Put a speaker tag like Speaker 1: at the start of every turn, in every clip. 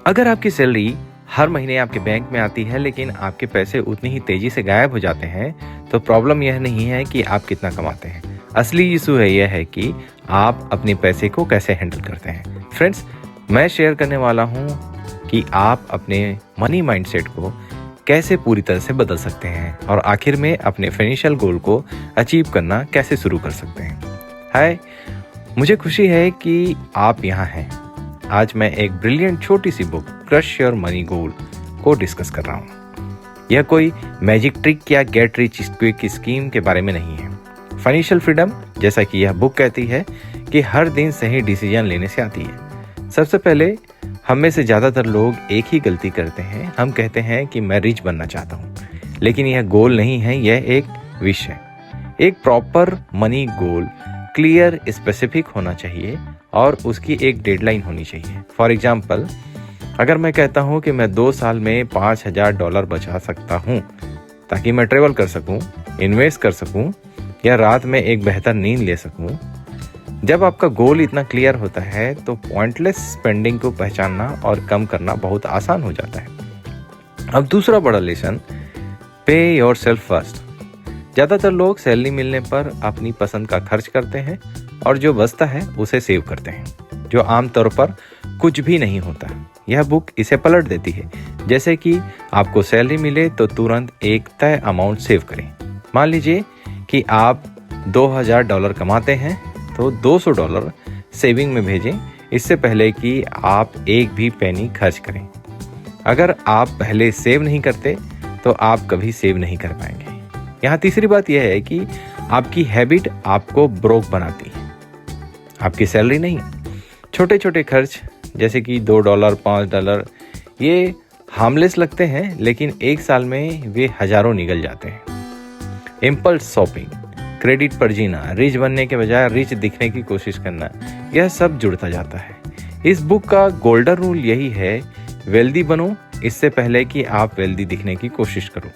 Speaker 1: अगर आपकी सैलरी हर महीने आपके बैंक में आती है लेकिन आपके पैसे उतनी ही तेजी से गायब हो जाते हैं, तो प्रॉब्लम यह नहीं है कि आप कितना कमाते हैं। असली इशू है यह है कि आप अपने पैसे को कैसे हैंडल करते हैं। फ्रेंड्स, मैं शेयर करने वाला हूँ कि आप अपने मनी माइंडसेट को कैसे पूरी तरह से बदल सकते हैं और आखिर में अपने फाइनेंशियल गोल को अचीव करना कैसे शुरू कर सकते हैं। हाय, मुझे खुशी है कि आप यहाँ हैं। आज मैं एक ब्रिलियंट छोटी सी बुक क्रश योर मनी गोल को डिस्कस कर रहा हूँ। यह कोई मैजिक ट्रिक या गेट रिच क्विक स्कीम के बारे में नहीं है। फाइनेंशियल फ्रीडम, जैसा कि यह बुक कहती है, कि हर दिन सही डिसीजन लेने से आती है। सबसे पहले हम में से ज़्यादातर लोग एक ही गलती करते हैं। हम कहते हैं कि मैं रिच बनना चाहता हूँ, लेकिन यह गोल नहीं है, यह एक विश है। एक proper money goal clear, specific होना चाहिए और उसकी एक डेडलाइन होनी चाहिए। फॉर एग्जाम्पल, अगर मैं कहता हूँ कि मैं 2 साल में $5000 बचा सकता हूँ ताकि मैं ट्रेवल कर सकूँ, इन्वेस्ट कर सकूँ या रात में एक बेहतर नींद ले सकूँ। जब आपका गोल इतना क्लियर होता है तो पॉइंटलेस स्पेंडिंग को पहचानना और कम करना बहुत आसान हो जाता है। अब दूसरा बड़ा लेसन, पे योर सेल्फ फर्स्ट। ज़्यादातर लोग सैलरी मिलने पर अपनी पसंद का खर्च करते हैं और जो बचता है उसे सेव करते हैं, जो आमतौर पर कुछ भी नहीं होता। यह बुक इसे पलट देती है। जैसे कि आपको सैलरी मिले तो तुरंत एक तय अमाउंट सेव करें। मान लीजिए कि आप $2000 कमाते हैं तो $200 सेविंग में भेजें, इससे पहले कि आप एक भी पेनी खर्च करें। अगर आप पहले सेव नहीं करते तो आप कभी सेव नहीं कर पाएंगे। यहाँ तीसरी बात यह है कि आपकी हैबिट आपको ब्रोक बनाती है, आपकी सैलरी नहीं। छोटे छोटे खर्च जैसे कि $2, $5 ये हार्मलेस लगते हैं, लेकिन एक साल में वे हजारों निकल जाते हैं। इम्पल्स शॉपिंग, क्रेडिट पर जीना, रिच बनने के बजाय रिच दिखने की कोशिश करना, यह सब जुड़ता जाता है। इस बुक का गोल्डन रूल यही है, वेल्दी बनो इससे पहले कि आप वेल्दी दिखने की कोशिश करो।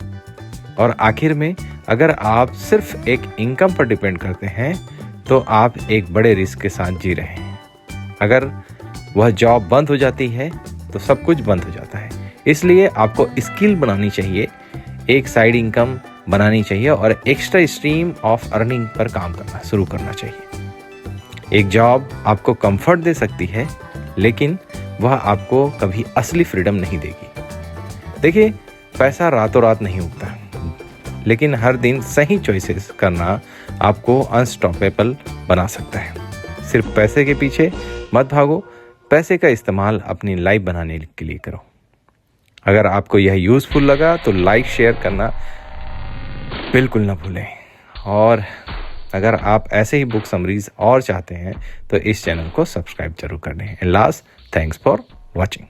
Speaker 1: और आखिर में, अगर आप सिर्फ एक इनकम पर डिपेंड करते हैं तो आप एक बड़े रिस्क के साथ जी रहे हैं। अगर वह जॉब बंद हो जाती है तो सब कुछ बंद हो जाता है। इसलिए आपको स्किल बनानी चाहिए, एक साइड इनकम बनानी चाहिए और extra stream of earning per काम करना शुरू करना चाहिए। एक जॉब आपको कंफर्ट दे सकती है, लेकिन वह आपको कभी असली फ्रीडम नहीं देगी। देखिए, पैसा रातों रात नहीं उगता, लेकिन हर दिन सही चॉइसेस करना आपको अनस्टॉपेबल बना सकता है। सिर्फ पैसे के पीछे मत भागो, पैसे का इस्तेमाल अपनी लाइफ बनाने के लिए करो। अगर आपको यह यूज़फुल लगा तो लाइक शेयर करना बिल्कुल ना भूलें। और अगर आप ऐसे ही बुक समरीज और चाहते हैं तो इस चैनल को सब्सक्राइब जरूर कर लें। Last, thanks for watching.